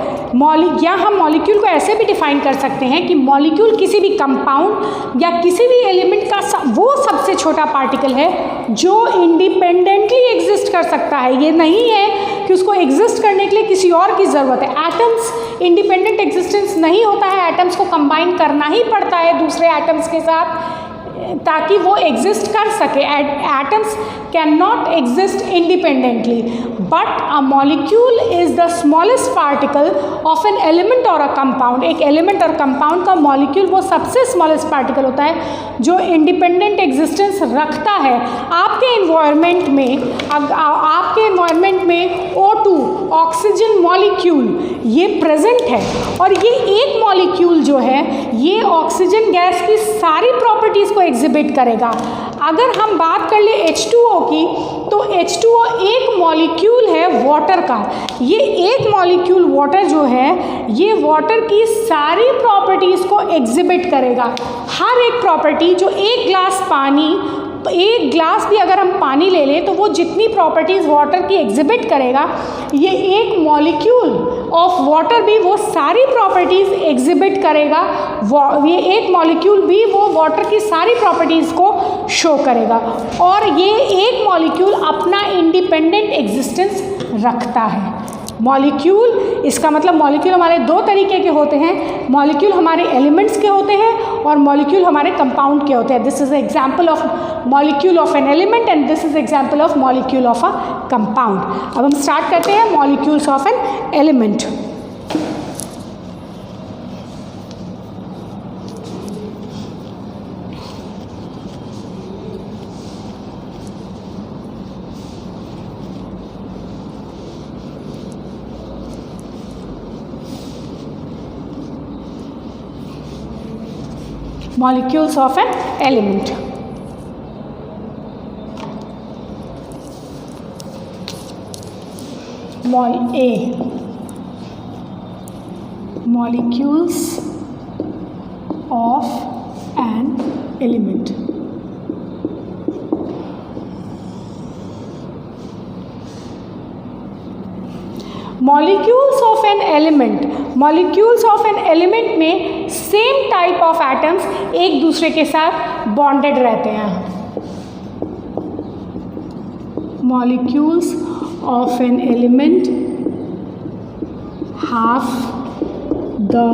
या हम मॉलिक्यूल को ऐसे भी डिफाइन कर सकते हैं कि मॉलिक्यूल किसी भी कंपाउंड या किसी भी एलिमेंट का वो सबसे छोटा पार्टिकल है जो इंडिपेंडेंटली एग्जिस्ट कर सकता है। ये नहीं है कि उसको एग्जिस्ट करने के लिए किसी और की ज़रूरत है। एटम्स इंडिपेंडेंट एग्जिस्टेंस नहीं होता है, एटम्स को कंबाइन करना ही पड़ता है दूसरे एटम्स के साथ ताकि वो एग्जिस्ट कर सके। Atoms can not exist independently, but a molecule is the smallest particle of an element और अ कंपाउंड। एक एलिमेंट और कंपाउंड का मॉलिक्यूल वो सबसे स्मॉलेस्ट पार्टिकल होता है जो इंडिपेंडेंट एग्जिस्टेंस रखता है। आपके एनवायरनमेंट में O2 ऑक्सीजन मॉलिक्यूल ये प्रेजेंट है, और ये एक मॉलिक्यूल जो है ये ऑक्सीजन गैस की सारी प्रॉपर्टीज़ को एग्जिबिट करेगा। अगर हम बात कर ले H2O की, तो H2O एक मॉलिक्यूल है वाटर का। ये एक मॉलिक्यूल वाटर जो है ये वाटर की सारी प्रॉपर्टीज़ को एग्जिबिट करेगा। हर एक प्रॉपर्टी जो एक ग्लास भी अगर हम पानी ले लें तो वो जितनी प्रॉपर्टीज़ वाटर की एग्जिबिट करेगा, ये एक मॉलिक्यूल ऑफ वाटर भी वो सारी प्रॉपर्टीज़ एग्जिबिट करेगा। ये एक मॉलिक्यूल भी वो वाटर की सारी प्रॉपर्टीज़ को शो करेगा, और ये एक मॉलिक्यूल अपना इंडिपेंडेंट एग्जिस्टेंस रखता है। मॉलिक्यूल, इसका मतलब मॉलिक्यूल हमारे दो तरीके के होते हैं। मॉलिक्यूल हमारे एलिमेंट्स के होते हैं और मॉलिक्यूल हमारे कंपाउंड के होते हैं। This is example of molecule of an element and this is example of molecule of a compound. अब हम स्टार्ट करते हैं molecules of an element. Molecules of an element. A. Molecules of an element. Molecules of an element, molecules of an element में सेम टाइप ऑफ एटम्स एक दूसरे के साथ बॉन्डेड रहते हैं। molecules of an element have the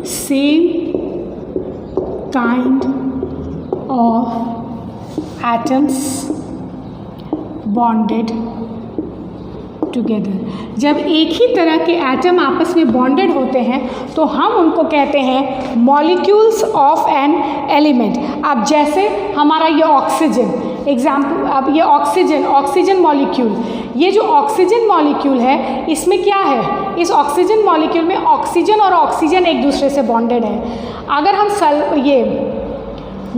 same kind of atoms bonded together. जब एक ही तरह के एटम आपस में बॉन्डेड होते हैं तो हम उनको कहते हैं मॉलिक्यूल्स ऑफ एन एलिमेंट. अब जैसे हमारा ये ऑक्सीजन एग्जाम्पल, अब ये ऑक्सीजन मॉलिक्यूल, ये जो ऑक्सीजन मॉलिक्यूल है इसमें क्या है, इस ऑक्सीजन मॉलिक्यूल में ऑक्सीजन और ऑक्सीजन एक दूसरे से बॉन्डेड है. अगर हम ये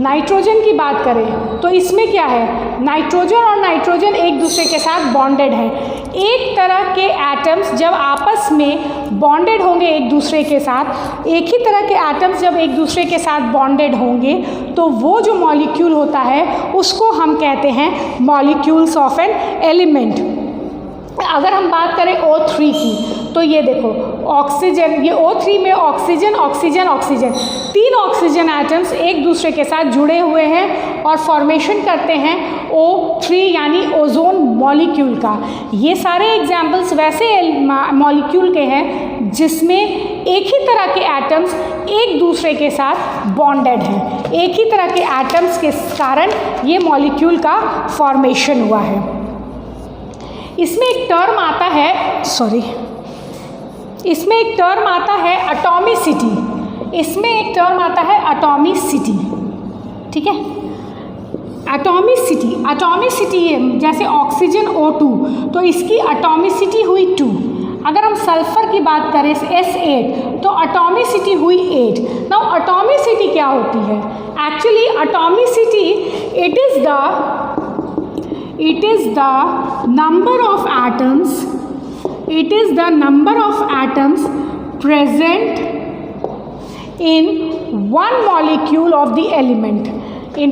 नाइट्रोजन की बात करें तो इसमें क्या है, नाइट्रोजन और नाइट्रोजन एक दूसरे के साथ बॉन्डेड है. एक तरह के एटम्स जब आपस में बॉन्डेड होंगे एक दूसरे के साथ, एक ही तरह के एटम्स जब एक दूसरे के साथ बॉन्डेड होंगे तो वो जो मॉलिक्यूल होता है उसको हम कहते हैं मॉलिक्यूल्स ऑफ एन एलिमेंट. अगर हम बात करें O3 की तो ये देखो ऑक्सीजन, ये O3 में oxygen oxygen oxygen, 3 oxygen atoms एक दूसरे के साथ जुड़े हुए हैं और फॉर्मेशन करते हैं O3 यानी ओजोन मॉलिक्यूल का. ये सारे एग्जाम्पल्स वैसे मॉलिक्यूल के हैं जिसमें एक ही तरह के एटम्स एक दूसरे के साथ बॉन्डेड हैं. एक ही तरह के एटम्स के कारण ये मॉलिक्यूल का फॉर्मेशन हुआ है. इसमें एक टर्म आता है एटॉमिसिटी. इसमें एक टर्म आता है एटॉमिसिटी. ठीक है, एटॉमिसिटी जैसे ऑक्सीजन O2 तो इसकी एटॉमिसिटी हुई 2. अगर हम सल्फर की बात करें S8 तो एटॉमिसिटी हुई 8. नाउ एटॉमिसिटी क्या होती है, actually atomicity it is the number of atoms present in one molecule of the element,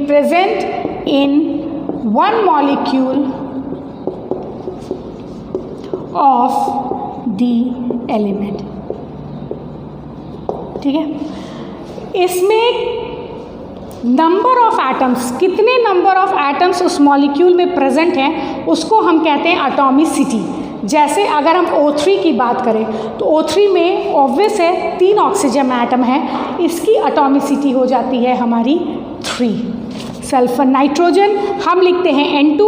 present in one molecule of the element. ठीक है, इसमें नंबर ऑफ एटम्स, कितने नंबर ऑफ एटम्स उस मॉलिक्यूल में प्रेजेंट हैं उसको हम कहते हैं एटॉमिसिटी. जैसे अगर हम O3 की बात करें तो O3 में ऑब्वियस है 3 ऑक्सीजन एटम है, इसकी एटॉमिसिटी हो जाती है हमारी 3. सल्फर नाइट्रोजन हम लिखते हैं N2,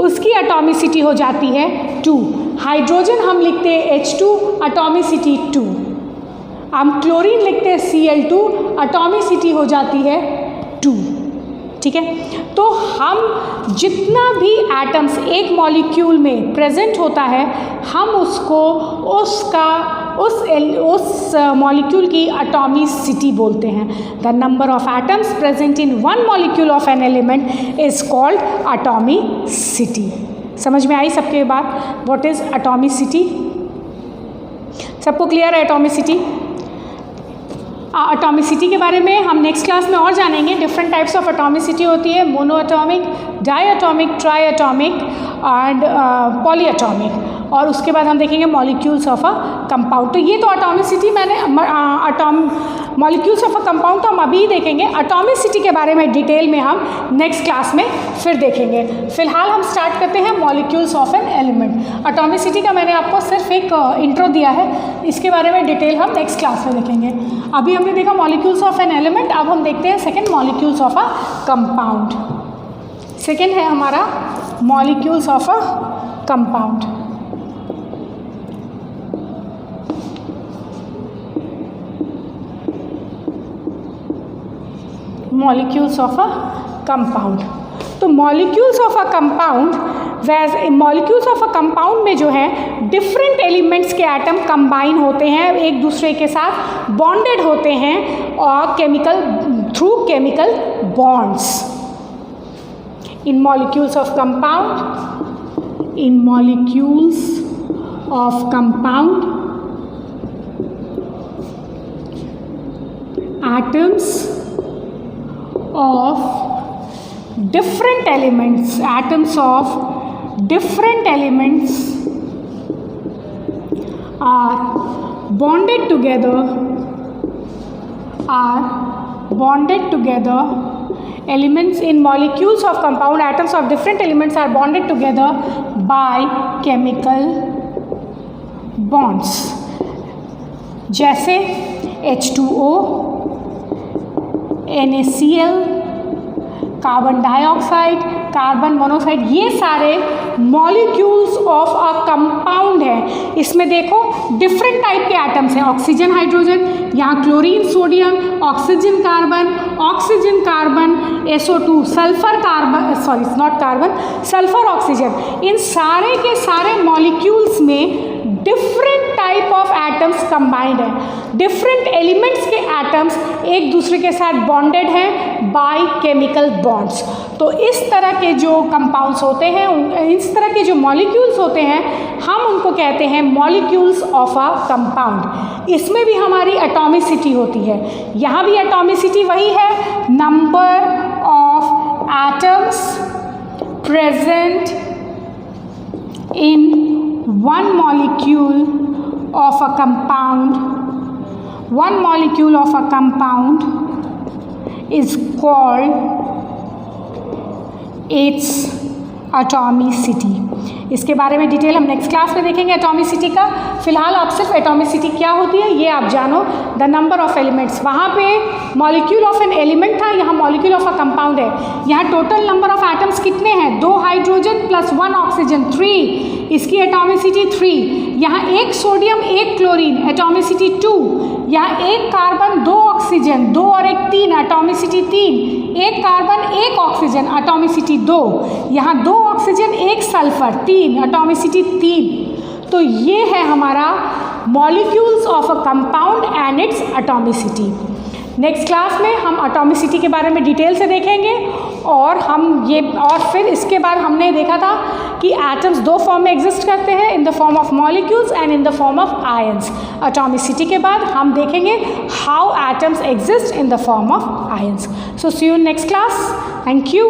उसकी एटॉमिसिटी हो जाती है 2. हाइड्रोजन हम लिखते हैं H2, एटॉमिसिटी 2. हम क्लोरीन लिखते हैं Cl2, एटॉमिसिटी हो जाती है 2. ठीक है, तो हम जितना भी एटम्स एक मॉलिक्यूल में प्रेजेंट होता है हम उसको उस मॉलिक्यूल की एटॉमिसिटी बोलते हैं. The number of atoms present in one molecule of an element is called atomicity. समझ में आई सबके बात, व्हाट इज एटॉमिसिटी? सबको क्लियर है एटॉमिसिटी? एटॉमिसिटी के बारे में हम नेक्स्ट क्लास में और जानेंगे. डिफरेंट टाइप्स ऑफ एटॉमिसिटी होती है, monoatomic, diatomic, triatomic and polyatomic. और उसके बाद हम देखेंगे मॉलिक्यूल्स ऑफ अ कंपाउंड. तो ये तो atomicity molecules of a compound तो हम अभी ही देखेंगे. एटॉमिसिटी के बारे में डिटेल में हम नेक्स्ट क्लास में फिर देखेंगे. फिलहाल हम स्टार्ट करते हैं molecules of an element. Atomicity का मैंने आपको सिर्फ एक इंट्रो दिया है, इसके बारे में डिटेल हम नेक्स्ट क्लास में देखेंगे. अभी हमने देखा मॉलिक्यूल्स ऑफ एन एलिमेंट, अब हम देखते हैं second molecules of a compound. Second है हमारा molecules of a compound. Molecules of a compound. तो molecules of a compound, molecules of a compound में जो है डिफरेंट एलिमेंट्स के एटम कंबाइन होते हैं, एक दूसरे के साथ बॉन्डेड होते हैं और through chemical bonds. In molecules of compound atoms of different elements are bonded together elements in molecules of compound atoms of different elements are bonded together by chemical bonds. जैसे H2O, NaCl, carbon dioxide, carbon monoxide, ये सारे मॉलिक्यूल्स ऑफ अ कंपाउंड है। इसमें देखो डिफरेंट टाइप के एटम्स हैं, ऑक्सीजन हाइड्रोजन, यहाँ chlorine sodium, oxygen carbon, SO2 sulphur carbon, sorry not carbon, sulphur oxygen. इन सारे के सारे मॉलिक्यूल्स में different type of atoms combined है। डिफरेंट एलिमेंट्स के एटम्स एक दूसरे के साथ बॉन्डेड हैं बाय केमिकल बॉन्ड्स। तो इस तरह के जो कंपाउंड्स होते हैं, इस तरह के जो मॉलिक्यूल्स होते हैं, हम उनको कहते हैं मॉलिक्यूल्स ऑफ अ कंपाउंड। इसमें भी हमारी एटॉमिसिटी होती है। यहाँ भी एटॉमिसिटी वही है, number of atoms present in one molecule of a compound is called its atomicity। इसके बारे में डिटेल हम नेक्स्ट क्लास में देखेंगे एटॉमिसिटी का। फिलहाल आप सिर्फ एटॉमिसिटी क्या होती है ये आप जानो। द नंबर ऑफ एलिमेंट्स, वहाँ पे मॉलिक्यूल ऑफ एन एलिमेंट था, यहाँ मॉलिक्यूल ऑफ अ कंपाउंड है। यहाँ टोटल नंबर ऑफ एटम्स कितने हैं, 2 हाइड्रोजन प्लस 1 ऑक्सीजन, 3, इसकी एटॉमिसिटी 3। यहाँ 1 सोडियम 1 क्लोरीन, एटॉमिसिटी 2। यहाँ 1 कार्बन 2 ऑक्सीजन, 2 और 1 3, एटॉमिसिटी 3। 1 carbon 1 oxygen, atomicity 2। यहाँ 2 ऑक्सीजन 1 सल्फर, 3, एटॉमिसिटी 3। तो ये है हमारा molecules of a compound and it's atomicity. Next class में हम एटॉमिसिटी के बारे में डिटेल से देखेंगे और फिर इसके बाद हमने देखा था कि एटम्स 2 फॉर्म में एग्जिस्ट करते हैं, in the form of molecules and in the form of ions. Atomicity के बाद हम देखेंगे how atoms exist in the form of ions. So see you in next class. Thank you.